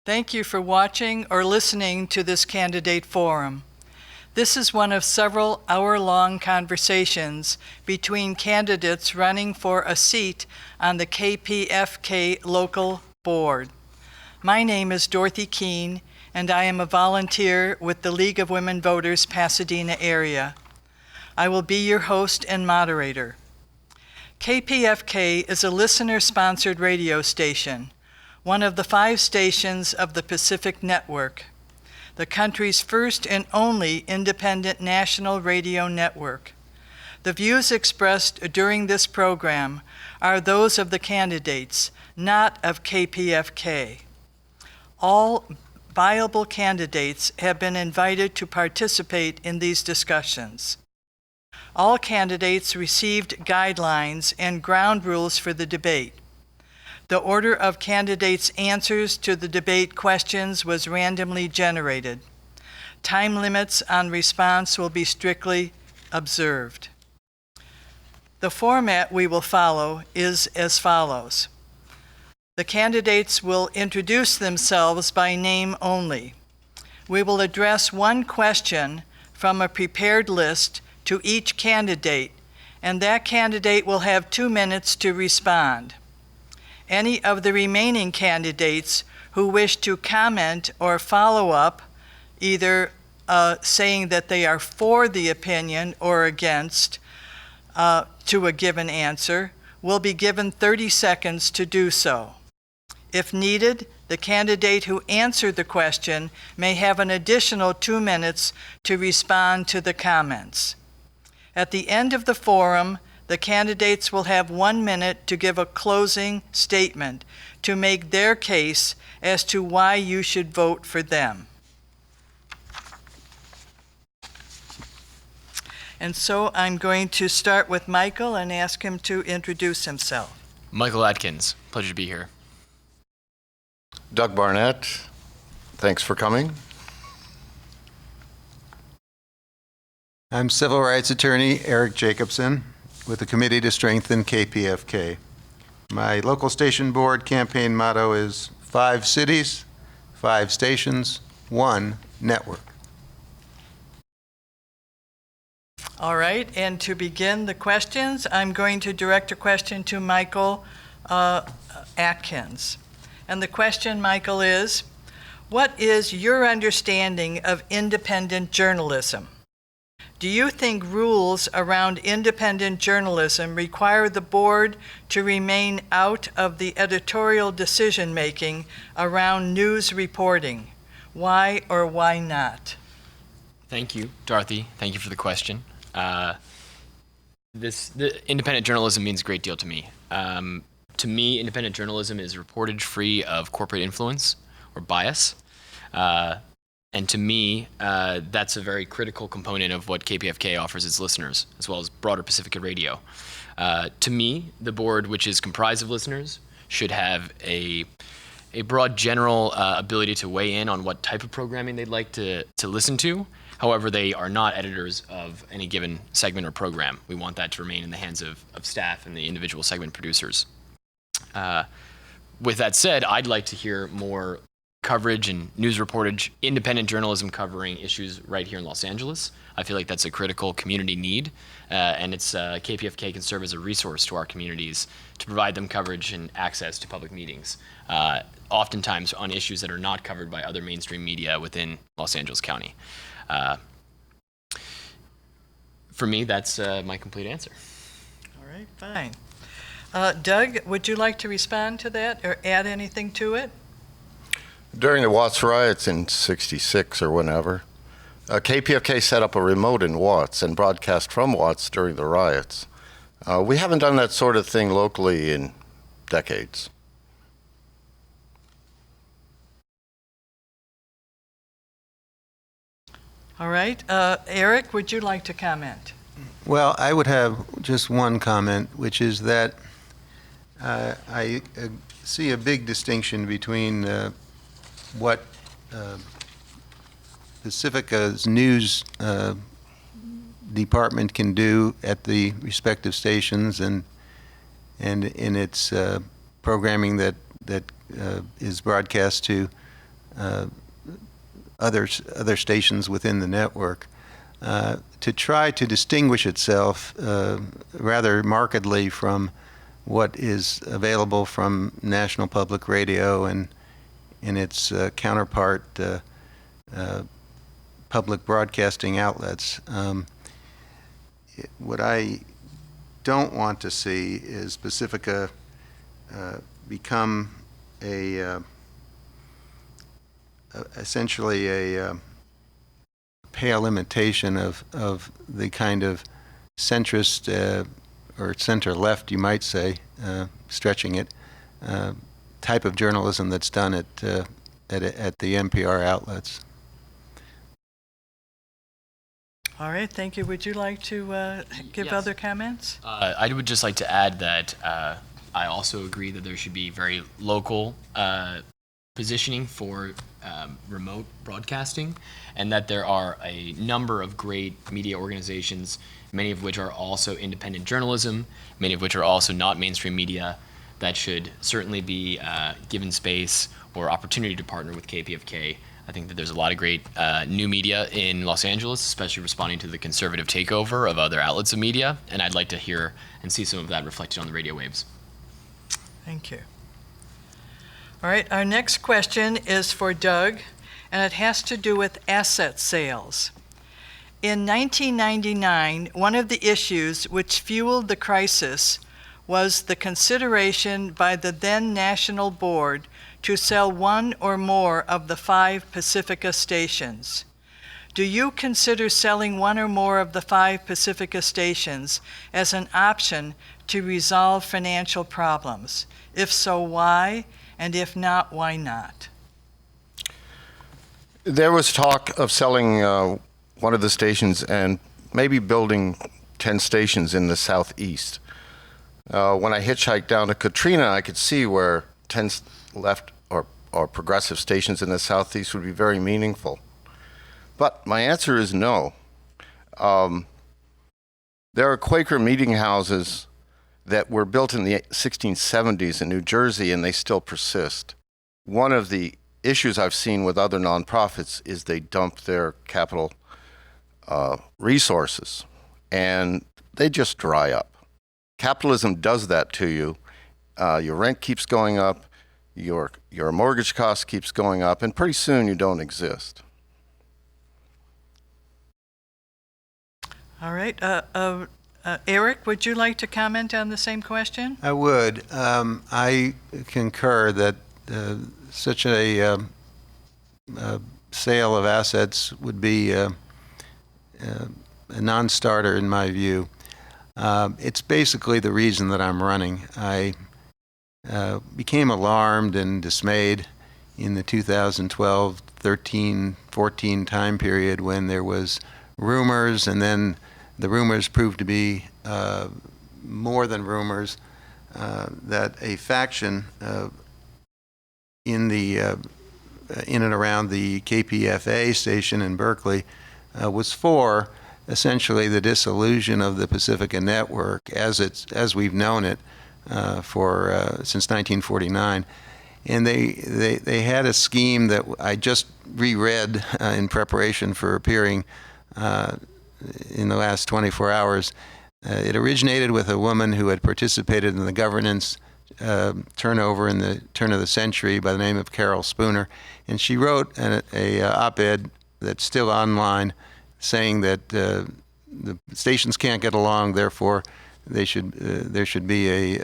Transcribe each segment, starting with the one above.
Thank you for watching or listening to this candidate forum. This is one of several hour-long conversations between candidates running for a seat on the KPFK local board. My name is Dorothy Keene, and I am a volunteer with the League of Women Voters Pasadena area. I will be your host and moderator. KPFK is a listener-sponsored radio station, one of the 5 stations of the Pacific Network, the country's first and only independent national radio network. The views expressed during this program are those of the candidates, not of KPFK. All viable candidates have been invited to participate in these discussions. All candidates received guidelines and ground rules for the debate. The order of candidates' answers to the debate questions was randomly generated. Time limits on response will be strictly observed. The format we will follow is as follows. The candidates will introduce themselves by name only. We will address one question from a prepared list to each candidate, and that candidate will have 2 minutes to respond. Any of the remaining candidates who wish to comment or follow up, either saying that they are for the opinion or against to a given answer, will be given 30 seconds to do so. If needed, the candidate who answered the question may have an additional 2 minutes to respond to the comments. At the end of the forum, the candidates will have 1 minute to give a closing statement to make their case as to why you should vote for them. And so I'm going to start with Michael and ask him to introduce himself. Michael Atkins, pleasure to be here. Doug Barnett, thanks for coming. I'm civil rights attorney Eric Jacobson with the Committee to Strengthen KPFK. My local station board campaign motto is 5 cities, 5 stations, 1 network. All right, and to begin the questions, I'm going to direct a question to Michael Atkins. And the question, Michael, is, what is your understanding of independent journalism? Do you think rules around independent journalism require the board to remain out of the editorial decision-making around news reporting? Why or why not? Thank you, Dorothy. Thank you for the question. The independent journalism means a great deal to me. To me, independent journalism is reportage free of corporate influence or bias. And to me, that's a very critical component of what KPFK offers its listeners, as well as broader Pacifica radio. To me, the board, which is comprised of listeners, should have a broad general ability to weigh in on what type of programming they'd like to listen to. However, they are not editors of any given segment or program. We want that to remain in the hands of staff and the individual segment producers. With that said, I'd like to hear more coverage and news reportage, independent journalism covering issues right here in Los Angeles. I feel like that's a critical community need, and it's KPFK can serve as a resource to our communities to provide them coverage and access to public meetings, oftentimes on issues that are not covered by other mainstream media within Los Angeles County. For me, that's my complete answer. All right, fine. Doug, would you like to respond to that or add anything to it? During the Watts riots in '66 or whenever, KPFK set up a remote in Watts and broadcast from Watts during the riots. We haven't done that sort of thing locally in decades. All right. Eric, would you like to comment? Well, I would have just one comment, which is that I see a big distinction between what Pacifica's news department can do at the respective stations and in its programming that is broadcast to other stations within the network, to try to distinguish itself rather markedly from what is available from National Public Radio and its counterpart public broadcasting outlets. What I don't want to see is Pacifica become essentially a pale imitation of the kind of centrist or center-left, you might say, stretching it, type of journalism that's done at the NPR outlets. All right, thank you. Would you like to give Yes. other comments? I would just like to add that I also agree that there should be very local positioning for remote broadcasting, and that there are a number of great media organizations, many of which are also independent journalism, many of which are also not mainstream media, that should certainly be given space or opportunity to partner with KPFK. I think that there's a lot of great new media in Los Angeles, especially responding to the conservative takeover of other outlets of media, and I'd like to hear and see some of that reflected on the radio waves. Thank you. All right, our next question is for Doug, and it has to do with asset sales. In 1999, one of the issues which fueled the crisis was the consideration by the then National Board to sell one or more of the 5 Pacifica stations. Do you consider selling one or more of the 5 Pacifica stations as an option to resolve financial problems? If so, why? And if not, why not? There was talk of selling one of the stations and maybe building 10 stations in the southeast. When I hitchhiked down to Katrina, I could see where 10 left or progressive stations in the southeast would be very meaningful. But my answer is no. There are Quaker meeting houses that were built in the 1670s in New Jersey, and they still persist. One of the issues I've seen with other nonprofits is they dump their capital resources, and they just dry up. Capitalism does that to you. Your rent keeps going up, your mortgage cost keeps going up, and pretty soon you don't exist. All right. Eric, would you like to comment on the same question? I would. I concur that such a sale of assets would be a non-starter in my view. It's basically the reason that I'm running. I became alarmed and dismayed in the 2012, 13, 14 time period when there was rumors, and then the rumors proved to be more than rumors, that a faction in and around the KPFA station in Berkeley was for essentially the dissolution of the Pacifica network as we've known it since 1949. And they had a scheme that I just reread in preparation for appearing in the last 24 hours. It originated with a woman who had participated in the governance turnover in the turn of the century by the name of Carol Spooner, and she wrote a op-ed that's still online saying that the stations can't get along, therefore there should be a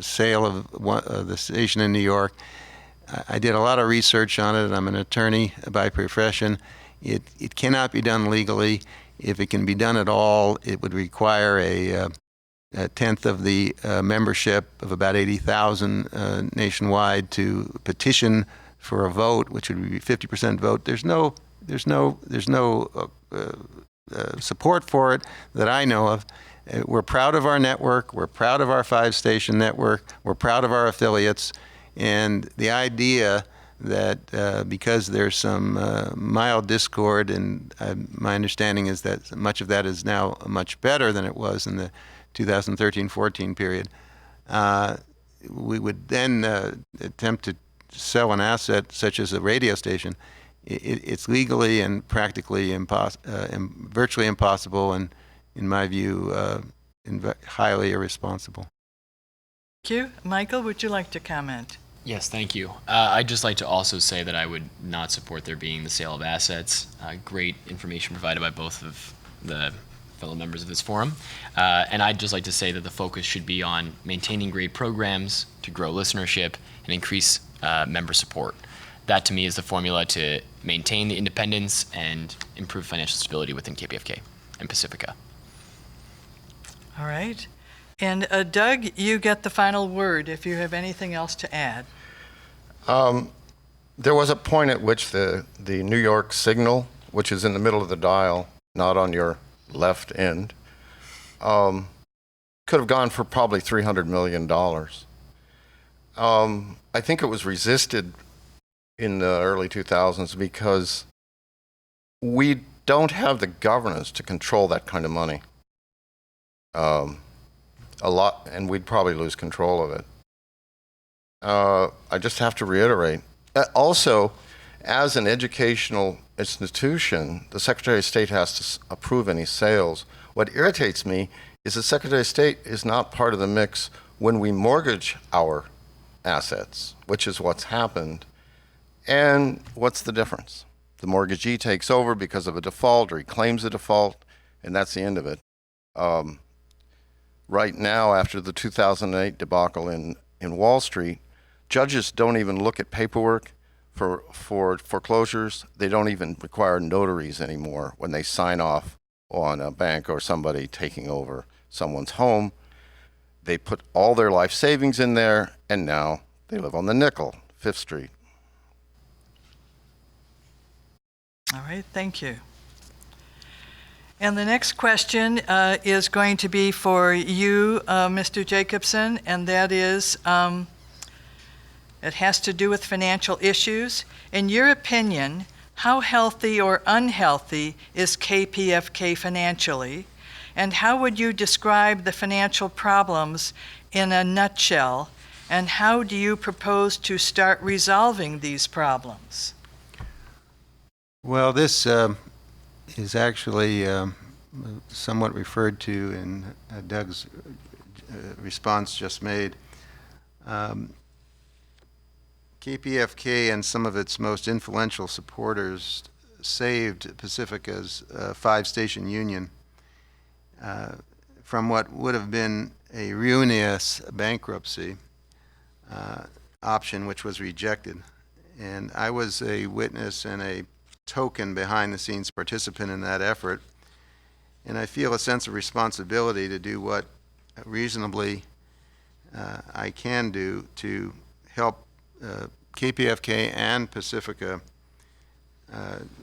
sale of the station in New York. I did a lot of research on it. I'm an attorney by profession. It cannot be done legally. If it can be done at all, it would require a tenth of the membership of about 80,000 nationwide to petition for a vote, which would be 50% vote. There's no support for it that I know of. We're proud of our network. We're proud of our 5-station network. We're proud of our affiliates. And the idea that because there's some mild discord, and my understanding is that much of that is now much better than it was in the 2013-14 period, we would then attempt to sell an asset such as a radio station, it's legally and practically virtually impossible, and in my view, highly irresponsible. Thank you. Michael, would you like to comment? Yes, thank you. I'd just like to also say that I would not support there being the sale of assets. Great information provided by both of the fellow members of this forum. And I'd just like to say that the focus should be on maintaining great programs to grow listenership and increase member support. That, to me, is the formula to maintain the independence and improve financial stability within KPFK and Pacifica. All right. And Doug, you get the final word if you have anything else to add. There was a point at which the New York signal, which is in the middle of the dial, not on your left end, could have gone for probably $300 million. I think it was resisted in the early 2000s because we don't have the governance to control that kind of money. A lot, and we'd probably lose control of it. I just have to reiterate. Also, as an educational institution, the Secretary of State has to approve any sales. What irritates me is the Secretary of State is not part of the mix when we mortgage our assets, which is what's happened. And what's the difference? The mortgagee takes over because of a default, or he claims a default, and that's the end of it. Right now, after the 2008 debacle in Wall Street, judges don't even look at paperwork for foreclosures. They don't even require notaries anymore when they sign off on a bank or somebody taking over someone's home. They put all their life savings in there, and now they live on the nickel, 5th Street. All right, thank you. And the next question is going to be for you, Mr. Jacobson, and that is, it has to do with financial issues. In your opinion, how healthy or unhealthy is KPFK financially? And how would you describe the financial problems in a nutshell? And how do you propose to start resolving these problems? Well, this is actually somewhat referred to in Doug's response just made. KPFK and some of its most influential supporters saved Pacifica's 5-station union from what would have been a ruinous bankruptcy option, which was rejected. And I was a witness and a token behind-the-scenes participant in that effort, and I feel a sense of responsibility to do what reasonably I can do to help KPFK and Pacifica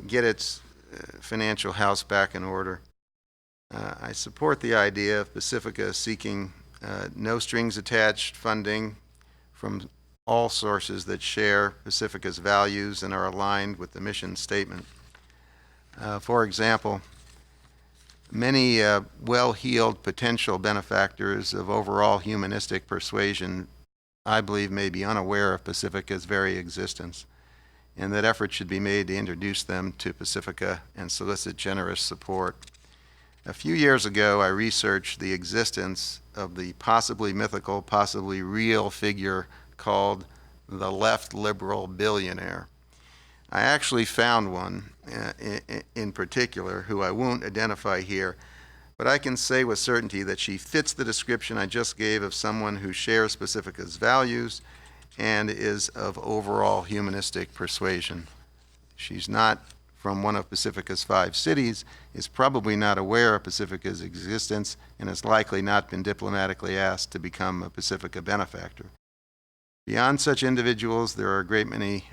get its financial house back in order. I support the idea of Pacifica seeking no strings attached funding from all sources that share Pacifica's values and are aligned with the mission statement. For example, many well-heeled potential benefactors of overall humanistic persuasion, I believe, may be unaware of Pacifica's very existence, and that efforts should be made to introduce them to Pacifica and solicit generous support. A few years ago, I researched the existence of the possibly mythical, possibly real figure called the left liberal billionaire. I actually found one in particular, who I won't identify here, but I can say with certainty that she fits the description I just gave of someone who shares Pacifica's values and is of overall humanistic persuasion. She's not from one of Pacifica's 5 cities, is probably not aware of Pacifica's existence, and has likely not been diplomatically asked to become a Pacifica benefactor. Beyond such individuals, there are a great many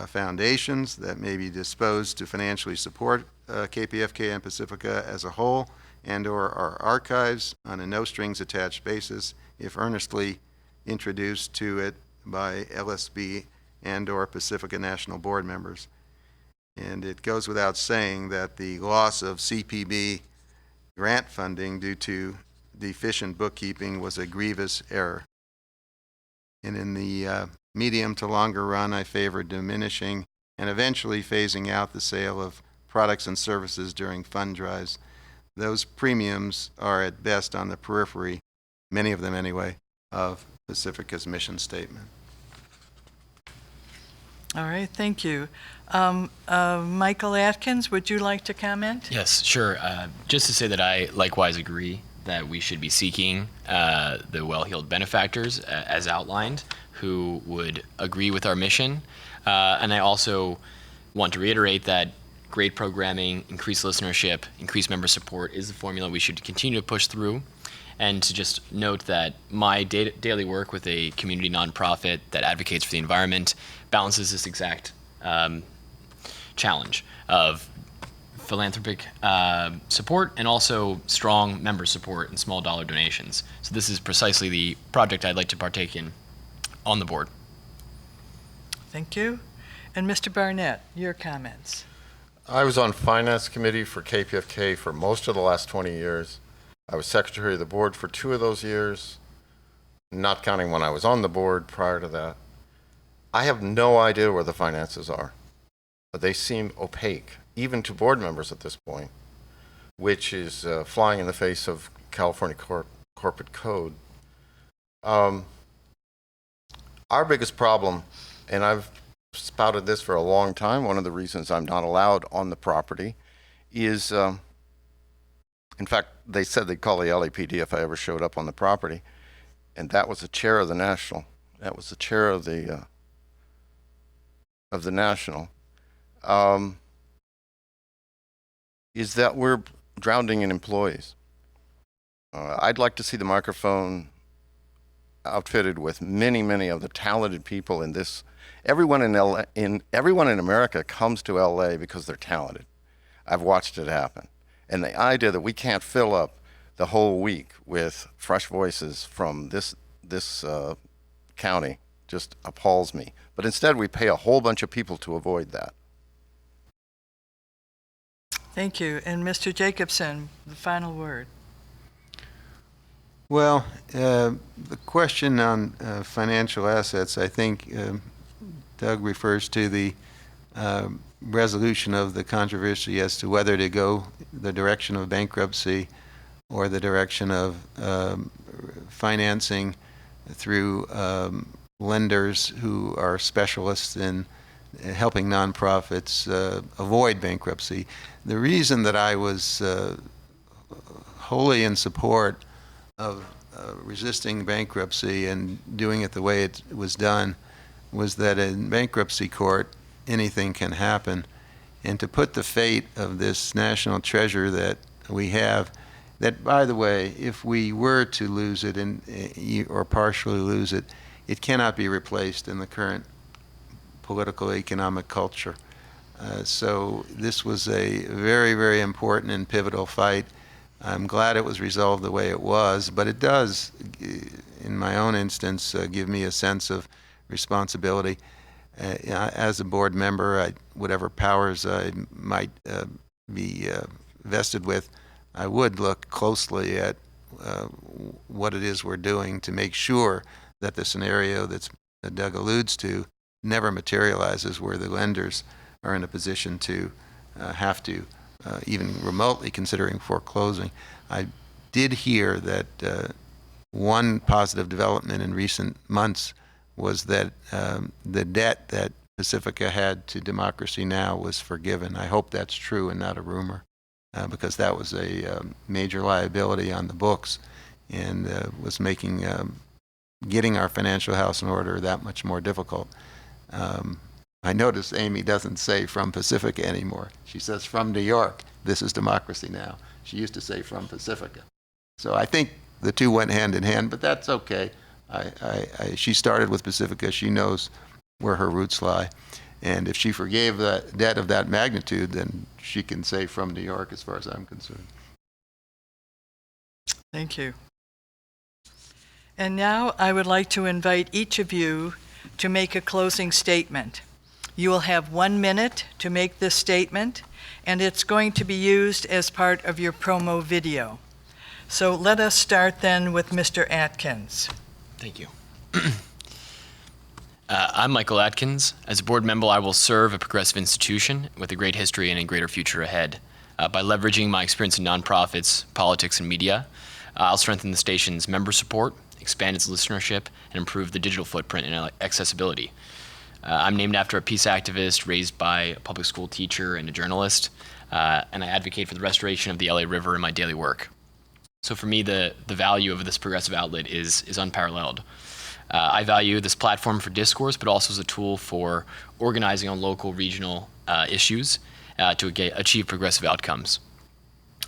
foundations that may be disposed to financially support KPFK and Pacifica as a whole, and/or our archives on a no-strings-attached basis if earnestly introduced to it by LSB and/or Pacifica National Board members. And it goes without saying that the loss of CPB grant funding due to deficient bookkeeping was a grievous error. And in the medium to longer run, I favor diminishing and eventually phasing out the sale of products and services during fund drives. Those premiums are at best on the periphery, many of them anyway, of Pacifica's mission statement. All right, thank you. Michael Atkins, would you like to comment? Yes, sure. Just to say that I likewise agree that we should be seeking the well-heeled benefactors as outlined who would agree with our mission. And I also want to reiterate that great programming, increased listenership, increased member support is the formula we should continue to push through. And to just note that my daily work with a community nonprofit that advocates for the environment balances this exact challenge of philanthropic support and also strong member support and small dollar donations. So this is precisely the project I'd like to partake in on the board. Thank you. And Mr. Barnett, your comments. I was on Finance Committee for KPFK for most of the last 20 years. I was Secretary of the Board for 2 of those years, not counting when I was on the board prior to that. I have no idea where the finances are, but they seem opaque, even to board members at this point, which is flying in the face of California corporate code. Our biggest problem, and I've spouted this for a long time, one of the reasons I'm not allowed on the property is, in fact, they said they'd call the LAPD if I ever showed up on the property, and that was the chair of the National. That was the chair of the National. Is that we're drowning in employees. I'd like to see the microphone outfitted with many, many of the talented people in this. Everyone in America comes to LA because they're talented. I've watched it happen. And the idea that we can't fill up the whole week with fresh voices from this county just appalls me. But instead, we pay a whole bunch of people to avoid that. Thank you. And Mr. Jacobson, the final word. Well, the question on financial assets, I think Doug refers to the resolution of the controversy as to whether to go the direction of bankruptcy or the direction of financing through lenders who are specialists in helping nonprofits avoid bankruptcy. The reason that I was wholly in support of resisting bankruptcy and doing it the way it was done was that in bankruptcy court, anything can happen. And to put the fate of this national treasure that we have, that, by the way, if we were to lose it or partially lose it, it cannot be replaced in the current political economic culture. So this was a very, very important and pivotal fight. I'm glad it was resolved the way it was, but it does, in my own instance, give me a sense of responsibility. As a board member, whatever powers I might be vested with, I would look closely at what it is we're doing to make sure that the scenario that Doug alludes to never materializes, where the lenders are in a position to have to even remotely considering foreclosing. I did hear that one positive development in recent months was that the debt that Pacifica had to Democracy Now! Was forgiven. I hope that's true and not a rumor, because that was a major liability on the books and was making getting our financial house in order that much more difficult. I notice Amy doesn't say from Pacifica anymore. She says from New York. This is Democracy Now! She used to say from Pacifica. So I think the two went hand in hand, but that's okay. She started with Pacifica. She knows where her roots lie. And if she forgave the debt of that magnitude, then she can say from New York as far as I'm concerned. Thank you. And now I would like to invite each of you to make a closing statement. You will have 1 minute to make this statement, and it's going to be used as part of your promo video. So let us start then with Mr. Atkins. Thank you. I'm Michael Atkins. As a board member, I will serve a progressive institution with a great history and a greater future ahead. By leveraging my experience in nonprofits, politics, and media, I'll strengthen the station's member support, expand its listenership, and improve the digital footprint and accessibility. I'm named after a peace activist, raised by a public school teacher and a journalist, and I advocate for the restoration of the LA River in my daily work. So for me, the value of this progressive outlet is unparalleled. I value this platform for discourse, but also as a tool for organizing on local, regional issues to achieve progressive outcomes.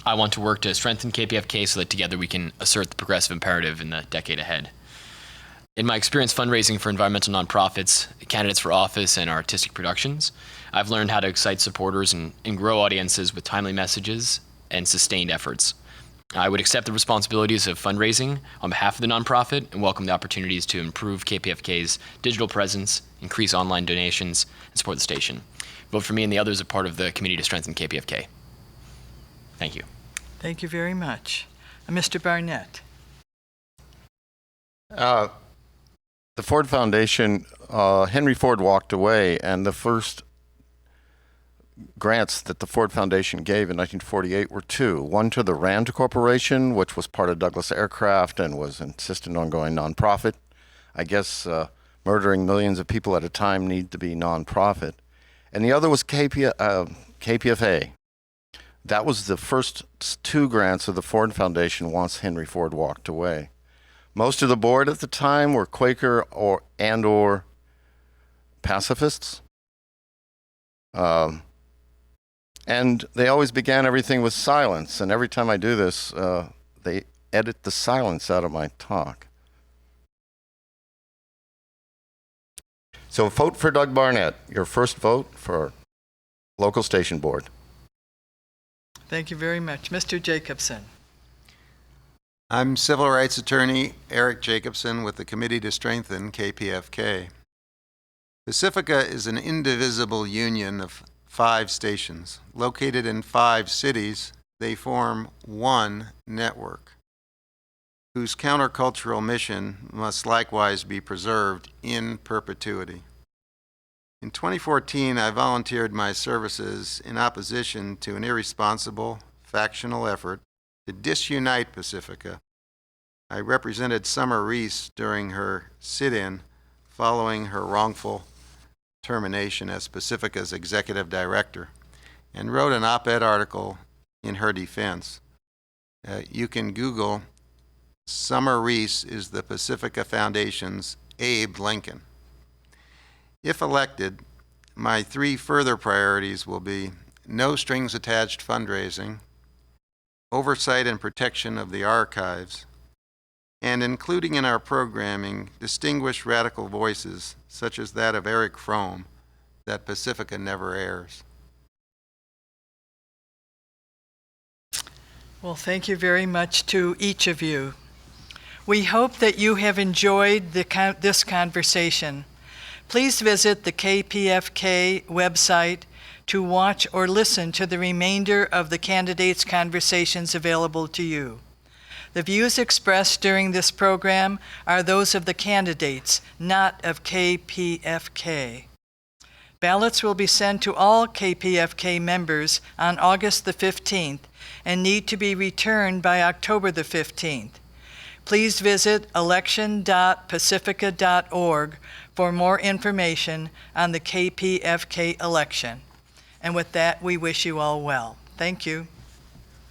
I want to work to strengthen KPFK so that together we can assert the progressive imperative in the decade ahead. In my experience fundraising for environmental nonprofits, candidates for office, and artistic productions, I've learned how to excite supporters and grow audiences with timely messages and sustained efforts. I would accept the responsibilities of fundraising on behalf of the nonprofit and welcome the opportunities to improve KPFK's digital presence, increase online donations, and support the station. Vote for me and the others as part of the committee to strengthen KPFK. Thank you. Thank you very much. Mr. Barnett. The Ford Foundation, Henry Ford walked away, and the first grants that the Ford Foundation gave in 1948 were two. One to the Rand Corporation, which was part of Douglas Aircraft and was insistent on going nonprofit. I guess murdering millions of people at a time need to be nonprofit. And the other was KPFA. That was the first two grants of the Ford Foundation once Henry Ford walked away. Most of the board at the time were Quaker or pacifists. And they always began everything with silence. And every time I do this, they edit the silence out of my talk. So vote for Doug Barnett, your first vote for local station board. Thank you very much. Mr. Jacobson. I'm civil rights attorney Eric Jacobson with the Committee to Strengthen KPFK. Pacifica is an indivisible union of 5 stations. Located in 5 cities, they form one network, whose countercultural mission must likewise be preserved in perpetuity. In 2014, I volunteered my services in opposition to an irresponsible, factional effort to disunite Pacifica. I represented Summer Reese during her sit-in following her wrongful termination as Pacifica's executive director, and wrote an op-ed article in her defense. You can Google Summer Reese is the Pacifica Foundation's Abe Lincoln. If elected, my 3 further priorities will be no strings attached fundraising, oversight and protection of the archives, and including in our programming distinguished radical voices such as that of Eric Fromm that Pacifica never airs. Well, thank you very much to each of you. We hope that you have enjoyed this conversation. Please visit the KPFK website to watch or listen to the remainder of the candidates' conversations available to you. The views expressed during this program are those of the candidates, not of KPFK. Ballots will be sent to all KPFK members on August the 15th and need to be returned by October the 15th. Please visit election.pacifica.org for more information on the KPFK election. And with that, we wish you all well. Thank you.